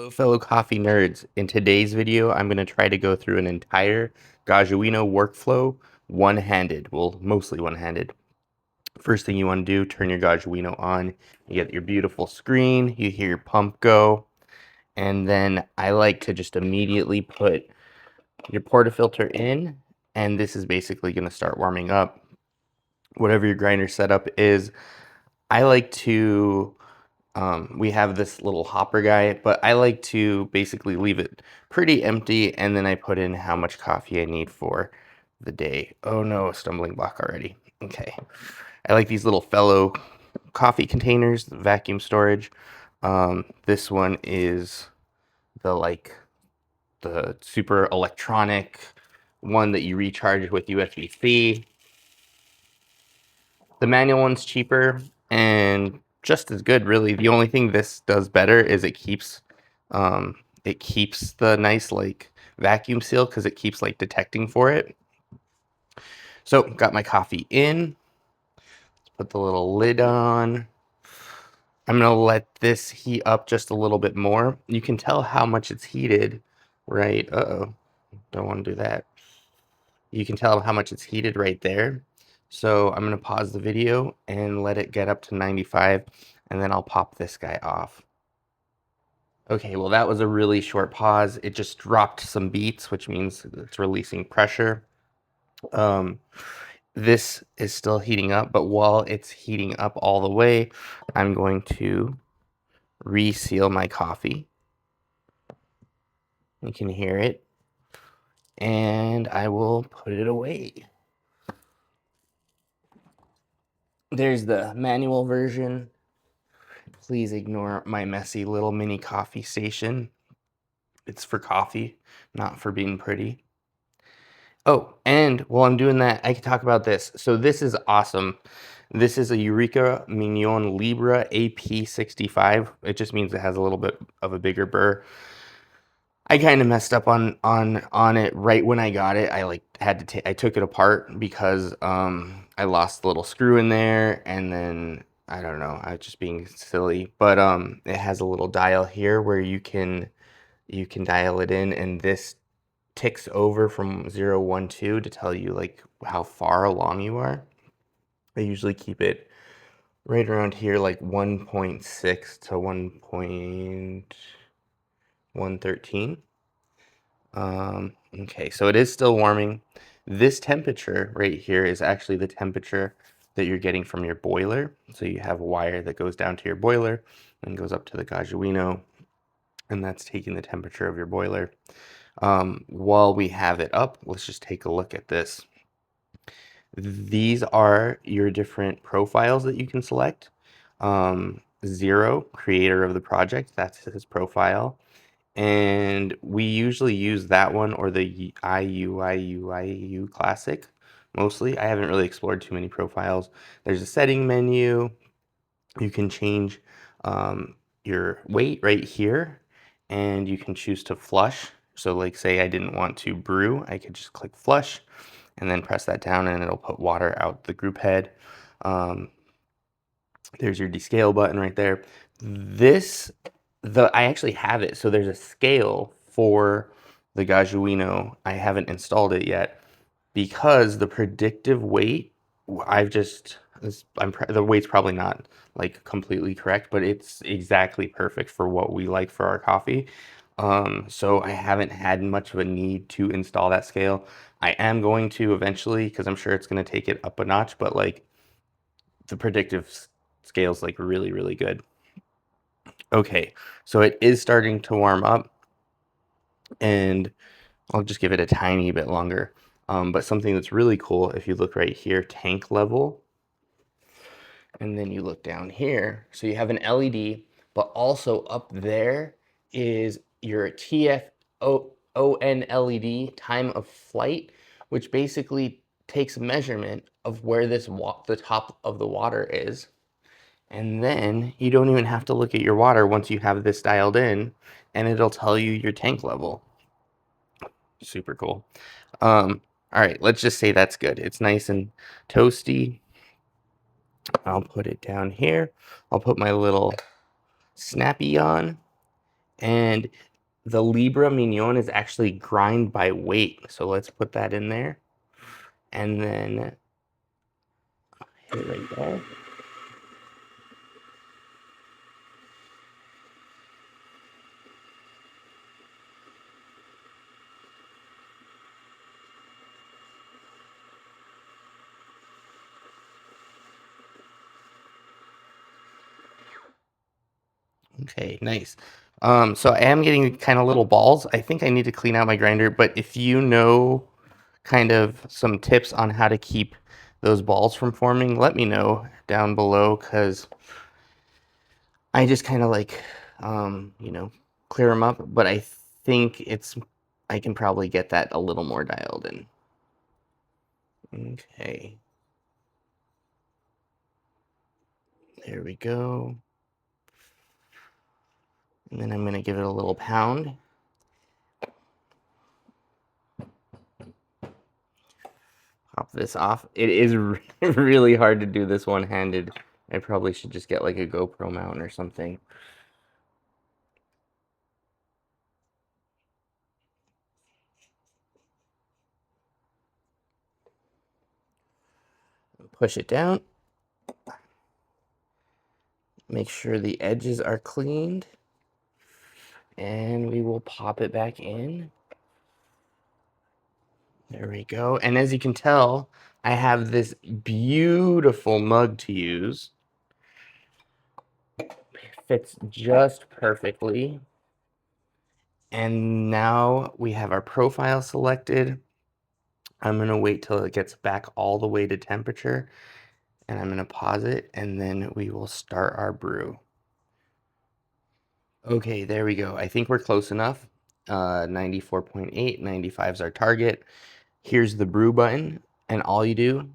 Hello, fellow coffee nerds. In today's video, I'm going to try to go through an entire Gajuino workflow one-handed. Well, mostly one-handed. First thing you want to do, turn your Gajuino on. You get your beautiful screen. You hear your pump go. And then I like to just immediately put your portafilter in. And this is basically going to start warming up. Whatever your grinder setup is, I like to we have this little hopper guy, but I like to basically leave it pretty empty, and then I put in how much coffee I need for the day. Oh no, stumbling block already. Okay. I like these little fellow coffee containers, vacuum storage. This one is the super electronic one that you recharge with USB-C. The manual one's cheaper and just as good, really. The only thing this does better is it keeps the nice like vacuum seal because it keeps like detecting for it. So got my coffee in. Let's put the little lid on. I'm gonna let this heat up just a little bit more. You can tell how much it's heated, right? Uh-oh, don't want to do that. You can tell how much it's heated right there. So I'm going to pause the video and let it get up to 95, and then I'll pop this guy off. Okay, well that was a really short pause. It just dropped some beats, which means it's releasing pressure. This is still heating up, but while it's heating up all the way, I'm going to reseal my coffee. You can hear it. And I will put it away. There's the manual version. Please ignore my messy little mini coffee station. It's for coffee, not for being pretty. Oh, and while I'm doing that, I can talk about this. So this is awesome. This is a Eureka Mignon Libra AP65. It just means it has a little bit of a bigger burr. I kind of messed up on it right when I got it. I took it apart because I lost the little screw in there, and then I don't know, I was just being silly. But it has a little dial here where you can dial it in, and this ticks over from 0, 1, 2 to tell you like how far along you are. I usually keep it right around here, like 1.6 to 1.113. Okay, so it is still warming. This temperature right here is actually the temperature that you're getting from your boiler. So you have a wire that goes down to your boiler and goes up to the Gajuino, and that's taking the temperature of your boiler. While we have it up, let's just take a look at this. These are your different profiles that you can select. 0, creator of the project, that's his profile. And we usually use that one or the IU Classic mostly. I haven't really explored too many profiles. There's a setting menu. You can change your weight right here, and you can choose to flush. So like say I didn't want to brew, I could just click flush and then press that down and it'll put water out the group head. There's your descale button right there. I actually have it, so there's a scale for the Gajuino. I haven't installed it yet because the predictive weight, the weight's probably not like completely correct, but it's exactly perfect for what we like for our coffee. So I haven't had much of a need to install that scale. I am going to eventually because I'm sure it's going to take it up a notch, but like the predictive scale's like really, really good. Okay, so it is starting to warm up, and I'll just give it a tiny bit longer. But something that's really cool, if you look right here, tank level, and then you look down here, so you have an LED, but also up there is your TFON LED, time of flight, which basically takes measurement of where the top of the water is. And then you don't even have to look at your water once you have this dialed in, and it'll tell you your tank level. Super cool. All right, let's just say that's good. It's nice and toasty. I'll put it down here. I'll put my little snappy on, And the Libra Mignon is actually grind by weight. So let's put that in there. And then hit it right there. Okay, nice. So I am getting kind of little balls. I think I need to clean out my grinder, but if you know kind of some tips on how to keep those balls from forming, let me know down below because I just kind of like, clear them up, but I think I can probably get that a little more dialed in. Okay. There we go. And then I'm going to give it a little pound. Pop this off. It is really hard to do this one-handed. I probably should just get like a GoPro mount or something. Push it down. Make sure the edges are cleaned. And we will pop it back in. There we go. And as you can tell, I have this beautiful mug to use. It fits just perfectly. And now we have our profile selected. I'm going to wait till it gets back all the way to temperature. And I'm going to pause it, and then we will start our brew. Okay, there we go. I think we're close enough. 94.8, 95 is our target. Here's the brew button, and all you do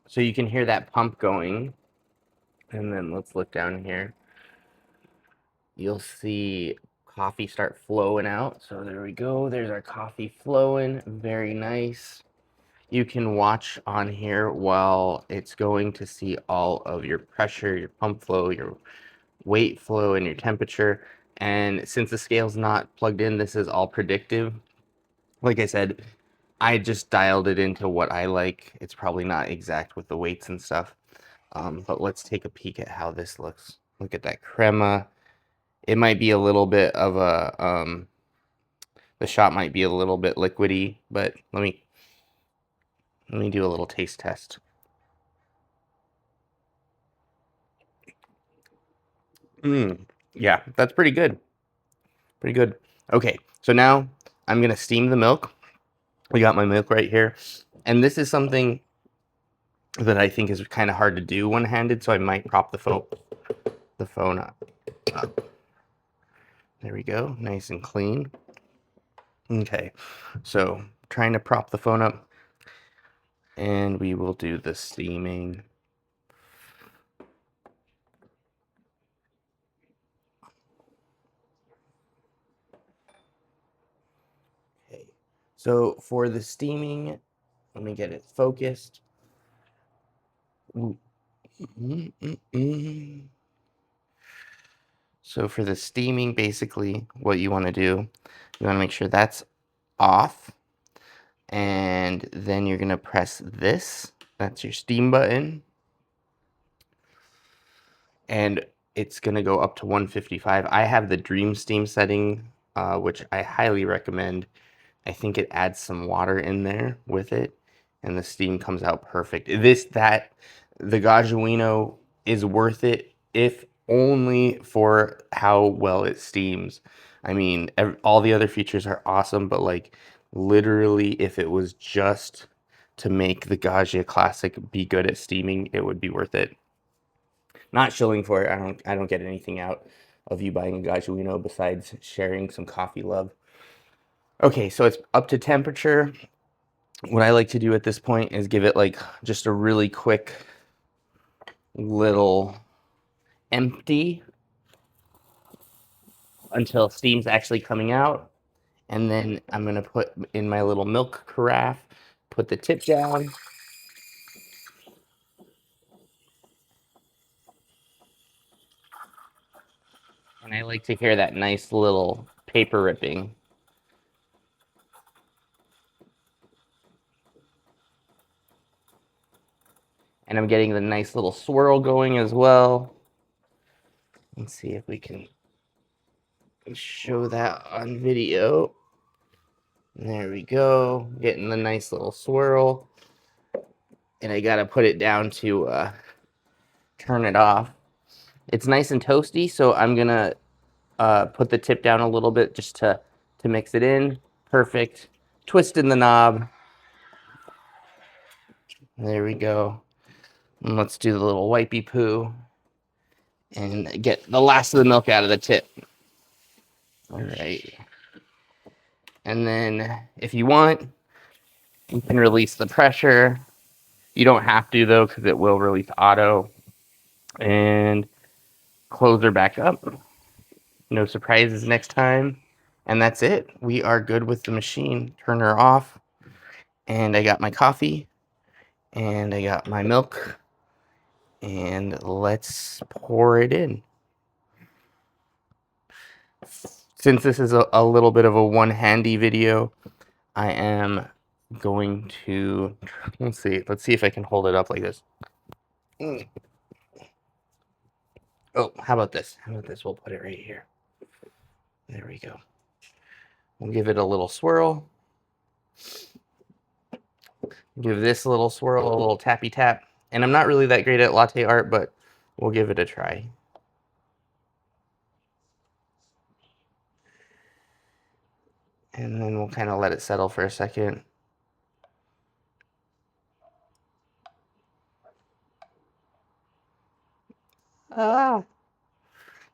so you can hear that pump going. And then let's look down here. You'll see coffee start flowing out. So there we go. There's our coffee flowing. Very nice. You can watch on here while it's going to see all of your pressure, your pump flow, your weight flow, and your temperature. And since the scale's not plugged in, this is all predictive. Like I said, I just dialed it into what I like. It's probably not exact with the weights and stuff. But let's take a peek at how this looks. Look at that crema. It might be a little bit of a, the shot might be a little bit liquidy, but let me do a little taste test. Yeah, that's pretty good. Pretty good. Okay, so now I'm gonna steam the milk. We got my milk right here. And this is something that I think is kind of hard to do one-handed, so I might prop the phone up. There we go, nice and clean. Okay, so trying to prop the phone up, and we will do the steaming. Okay, so for the steaming, let me get it focused. So for the steaming, basically what you want to do, you want to make sure that's off, and then you're going to press this. That's your steam button. And it's going to go up to 155. I have the Dream Steam setting, which I highly recommend. I think it adds some water in there with it, and the steam comes out perfect. The Gajuino is worth it, if only for how well it steams. I mean, all the other features are awesome, but like literally, if it was just to make the Gaggia Classic be good at steaming, it would be worth it. Not shilling for it. I don't get anything out of you buying a Gajuino besides sharing some coffee love. Okay, so it's up to temperature. What I like to do at this point is give it like just a really quick little empty until steam's actually coming out. And then I'm gonna put in my little milk carafe, put the tip down. And I like to hear that nice little paper ripping. And I'm getting the nice little swirl going as well. Let's see if we can show that on video. There we go. Getting the nice little swirl. And I gotta put it down to turn it off. It's nice and toasty, so I'm gonna put the tip down a little bit just to mix it in. Perfect. Twist in the knob. There we go. And let's do the little wipey poo and get the last of the milk out of the tip. All right. And then if you want, you can release the pressure. You don't have to though, because it will release auto. And close her back up. No surprises next time. And that's it. We are good with the machine. Turn her off. And I got my coffee. And I got my milk. And let's pour it in. Since this is a little bit of a one-handy video, I am going to, let's see if I can hold it up like this. Oh, how about this? We'll put it right here. There we go. We'll give it a little swirl. Give this a little swirl, a little tappy tap. And I'm not really that great at latte art, but we'll give it a try. And then we'll kind of let it settle for a second. Ah.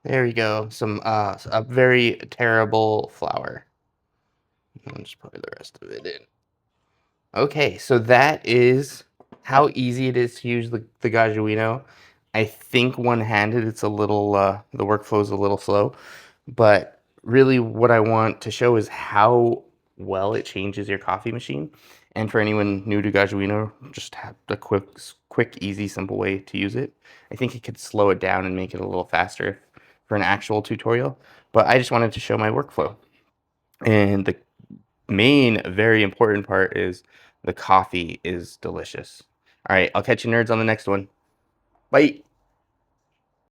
There we go. A very terrible flour. I'll just put the rest of it in. Okay, so that is how easy it is to use the Gajuino. I think one-handed it's a little, the workflow is a little slow, but really what I want to show is how well it changes your coffee machine. And for anyone new to Gajuino, just have a quick, easy, simple way to use it. I think it could slow it down and make it a little faster for an actual tutorial, but I just wanted to show my workflow. And the main, very important part is the coffee is delicious. All right, I'll catch you nerds on the next one. Bye.